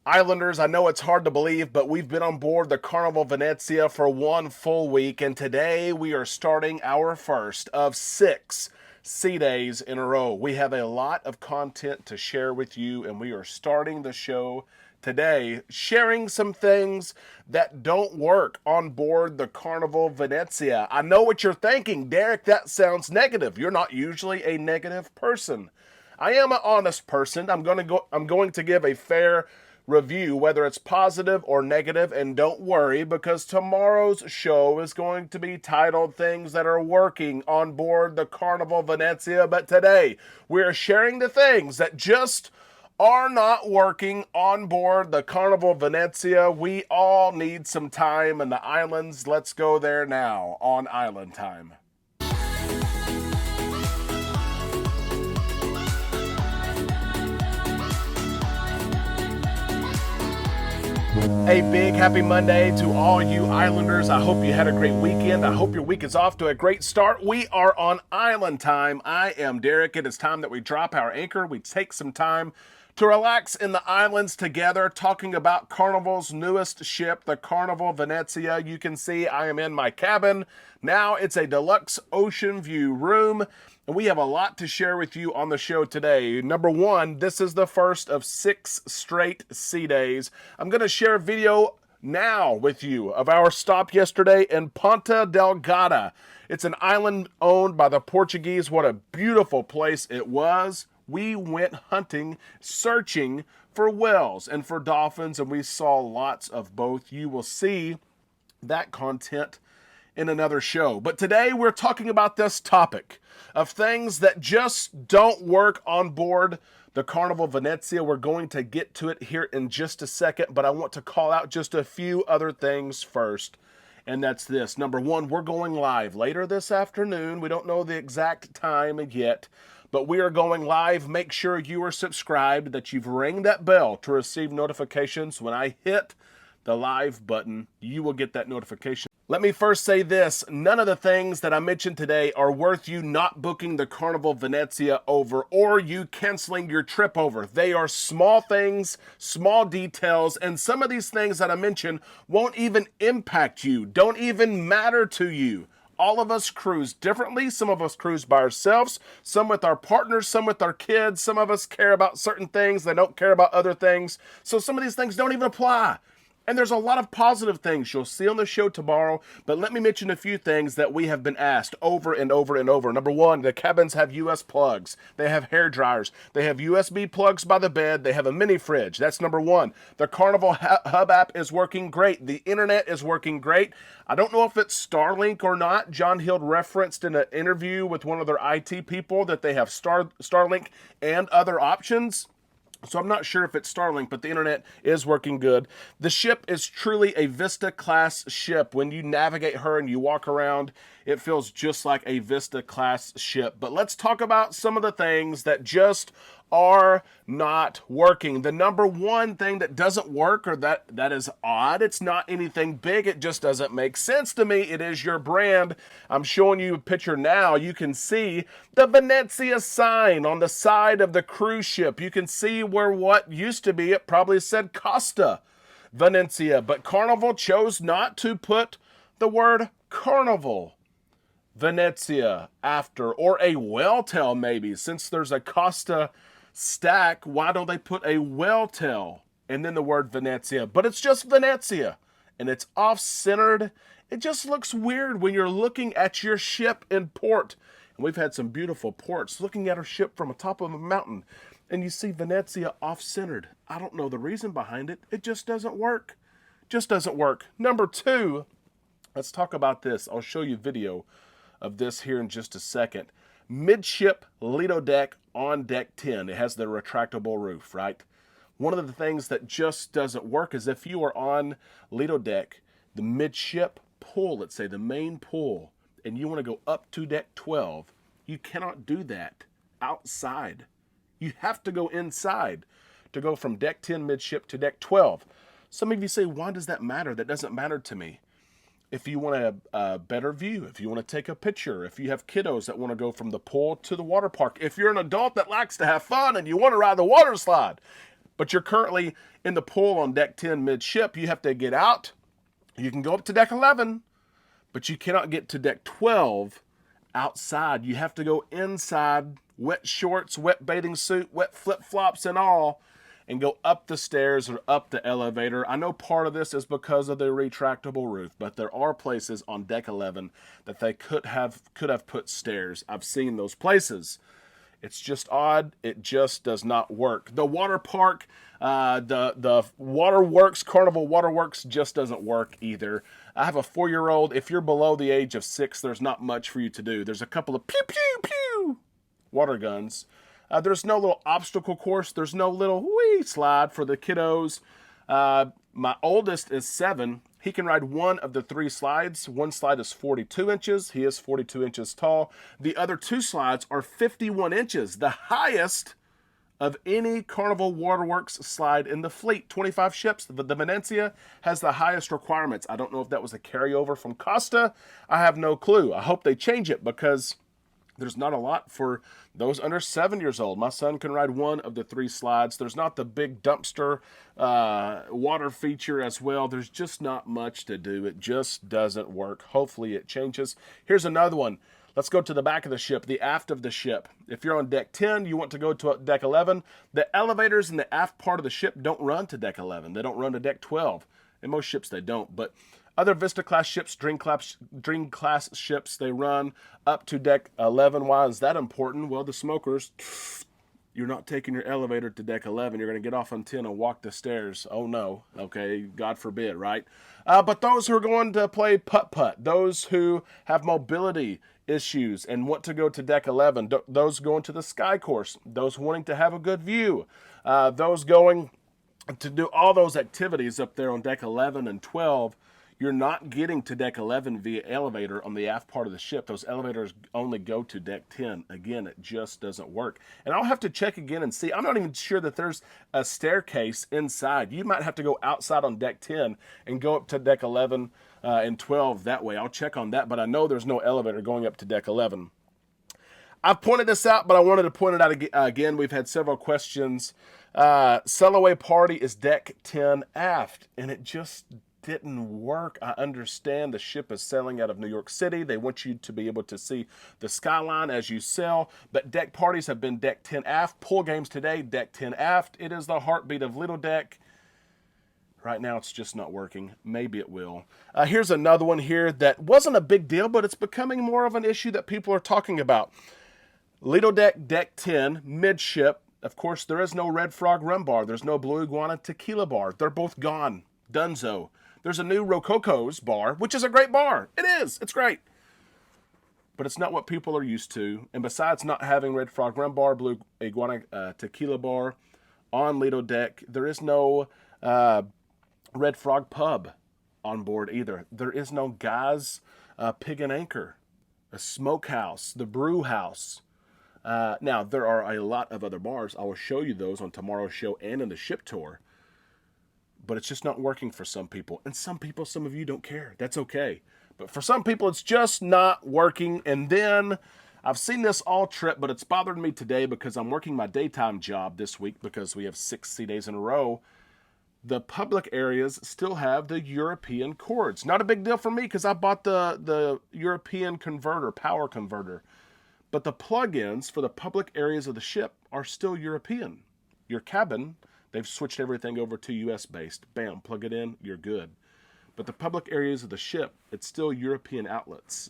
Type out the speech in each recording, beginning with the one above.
Islanders, I know it's hard to believe, but we've been on board the Carnival Venezia for one full week, and today we are starting our first of 6 sea days in a row. We have a lot of content to share with you, and we are starting the show today sharing some things that don't work on board the Carnival Venezia. I know what you're thinking, Derek, that sounds negative. You're not usually a negative person. I am an honest person. I'm going to give a fair review, whether it's positive or negative, and don't worry because tomorrow's show is going to be titled Things That Are Working on Board the Carnival Venezia. But today, we're sharing the things that just are not working on board the Carnival Venezia. We all need some time in the islands. Let's go there now on Island Time. A big happy Monday to all you Islanders. I hope you had a great weekend. I hope your week is off to a great start. We are on Island Time. I am Derek. It is time that we drop our anchor. We take some time to relax in the islands together, talking about Carnival's newest ship, the Carnival Venezia. You can see I am in my cabin. Now it's a deluxe ocean view room. And we have a lot to share with you on the show today. Number one, this is the first of 6 straight sea days. I'm going to share a video now with you of our stop yesterday in Ponta Delgada. It's an island owned by the Portuguese. What a beautiful place it was. We went hunting, searching for whales and for dolphins, and we saw lots of both. You will see that content in another show. But today we're talking about this topic of things that just don't work on board the Carnival Venezia. We're going to get to it here in just a second, but I want to call out just a few other things first, and that's this. Number one, we're going live later this afternoon. We don't know the exact time yet, but we are going live. Make sure you are subscribed, that you've rang that bell to receive notifications. When I hit the live button, you will get that notification. Let me first say this. None of the things that I mentioned today are worth you not booking the Carnival Venezia over or you canceling your trip over. They are small things, small details, and some of these things that I mentioned won't even impact you, don't even matter to you. All of us cruise differently. Some of us cruise by ourselves, some with our partners, some with our kids. Some of us care about certain things. They don't care about other things. So some of these things don't even apply. And there's a lot of positive things you'll see on the show tomorrow, but let me mention a few things that we have been asked over and over and over. Number one, the cabins have US plugs. They have hair dryers. They have USB plugs by the bed. They have a mini fridge. That's number one. The Carnival Hub app is working great. The internet is working great. I don't know if it's Starlink or not. John Hild referenced in an interview with one of their IT people that they have Starlink and other options. So I'm not sure if it's Starlink, but the internet is working good. The ship is truly a Vista-class ship. When you navigate her and you walk around, it feels just like a Vista-class ship. But let's talk about some of the things that just are not working. The number one thing that doesn't work, or that is odd, it's not anything big, it just doesn't make sense to me. It is your brand. I'm showing you a picture now. You can see the Venezia sign on the side of the cruise ship. You can see where what used to be, it probably said Costa Venezia, but Carnival chose not to put the word Carnival Venezia after, or a whale tail maybe. Since there's a Costa stack, why don't they put a whale tail and then the word Venezia? But it's just Venezia, and it's off-centered. It just looks weird when you're looking at your ship in port. And we've had some beautiful ports, looking at our ship from the top of a mountain, and you see Venezia off-centered. I don't know the reason behind it. It just doesn't work. Just doesn't work. Number two, let's talk about this. I'll show you video of this here in just a second. Midship Lido deck on deck 10. It has the retractable roof, right? One of the things that just doesn't work is if you are on Lido deck, the midship pool, let's say the main pool, and you want to go up to deck 12, you cannot do that outside. You have to go inside to go from deck 10 midship to deck 12. Some of you say, why does that matter? That doesn't matter to me. If you want a better view, if you want to take a picture, if you have kiddos that want to go from the pool to the water park, if you're an adult that likes to have fun and you want to ride the water slide, but you're currently in the pool on deck 10 midship, you have to get out. You can go up to deck 11, but you cannot get to deck 12 outside. You have to go inside, wet shorts, wet bathing suit, wet flip-flops and all, and go up the stairs or up the elevator. I know part of this is because of the retractable roof, but there are places on deck 11 that they could have put stairs. I've seen those places. It's just odd. It just does not work. The water park, the Waterworks, Carnival Waterworks just doesn't work either. I have a 4-year-old. If you're below the age of 6, there's not much for you to do. There's a couple of pew, pew, pew water guns. There's no little obstacle course. There's no little wee slide for the kiddos. My oldest is 7. He can ride one of the 3 slides. One slide is 42 inches. He is 42 inches tall. The other 2 slides are 51 inches, the highest of any Carnival Waterworks slide in the fleet. 25 ships. The Venezia has the highest requirements. I don't know if that was a carryover from Costa. I have no clue. I hope they change it because there's not a lot for those under 7 years old. My son can ride one of the 3 slides. There's not the big dumpster water feature as well. There's just not much to do. It just doesn't work. Hopefully it changes. Here's another one. Let's go to the back of the ship, the aft of the ship. If you're on deck 10, you want to go to deck 11. The elevators in the aft part of the ship don't run to deck 11. They don't run to deck 12. In most ships they don't, but other Vista class ships, Dream class ships, they run up to deck 11. Why is that important? Well, the smokers, you're not taking your elevator to deck 11. You're going to get off on 10 and walk the stairs. Oh no. Okay, God forbid, right? But those who are going to play putt-putt, those who have mobility issues and want to go to deck 11, those going to the sky course, those wanting to have a good view, those going to do all those activities up there on deck 11 and 12, you're not getting to deck 11 via elevator on the aft part of the ship. Those elevators only go to deck 10. Again, it just doesn't work. And I'll have to check again and see. I'm not even sure that there's a staircase inside. You might have to go outside on deck 10 and go up to deck 11 and 12 that way. I'll check on that, but I know there's no elevator going up to deck 11. I've pointed this out, but I wanted to point it out again. We've had several questions. Sail-away party is deck 10 aft, and it just didn't work. I understand the ship is sailing out of New York City. They want you to be able to see the skyline as you sail, but deck parties have been deck 10 aft. Pool games today, deck 10 aft. It is the heartbeat of Lido deck. Right now, it's just not working. Maybe it will. Here's another one here that wasn't a big deal, but it's becoming more of an issue that people are talking about. Lido deck, deck 10, midship. Of course, there is no Red Frog rum bar. There's no Blue Iguana tequila bar. They're both gone. Dunzo. There's a new Rococo's bar, which is a great bar. It is. It's great. But it's not what people are used to. And besides not having Red Frog rum bar, Blue Iguana tequila bar on Lido deck, there is no Red Frog pub on board either. There is no Guy's Pig and Anchor, a smokehouse, the brew house. Now, there are a lot of other bars. I will show you those on tomorrow's show and in the ship tour. But it's just not working for some people. And some people, some of you don't care. That's okay. But for some people, it's just not working. And then I've seen this all trip, but it's bothered me today because I'm working my daytime job this week because we have 6 sea days in a row. The public areas still have the European cords. Not a big deal for me because I bought the European converter, power converter. But the plug-ins for the public areas of the ship are still European. Your cabin, they've switched everything over to US-based. Bam, plug it in, you're good. But the public areas of the ship, it's still European outlets.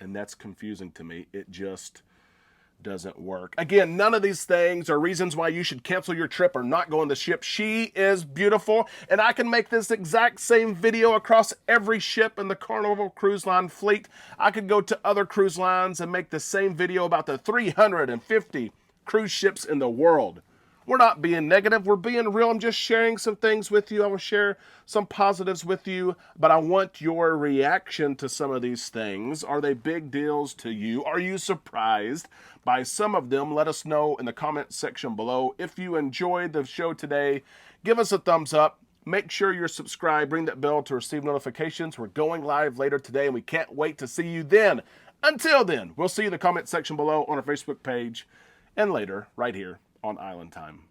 And that's confusing to me. It just doesn't work. Again, none of these things are reasons why you should cancel your trip or not go on the ship. She is beautiful, and I can make this exact same video across every ship in the Carnival Cruise Line fleet. I could go to other cruise lines and make the same video about the 350 cruise ships in the world. We're not being negative. We're being real. I'm just sharing some things with you. I will share some positives with you, but I want your reaction to some of these things. Are they big deals to you? Are you surprised by some of them? Let us know in the comment section below. If you enjoyed the show today, give us a thumbs up. Make sure you're subscribed. Ring that bell to receive notifications. We're going live later today, and we can't wait to see you then. Until then, we'll see you in the comment section below on our Facebook page and later right here on Island Time.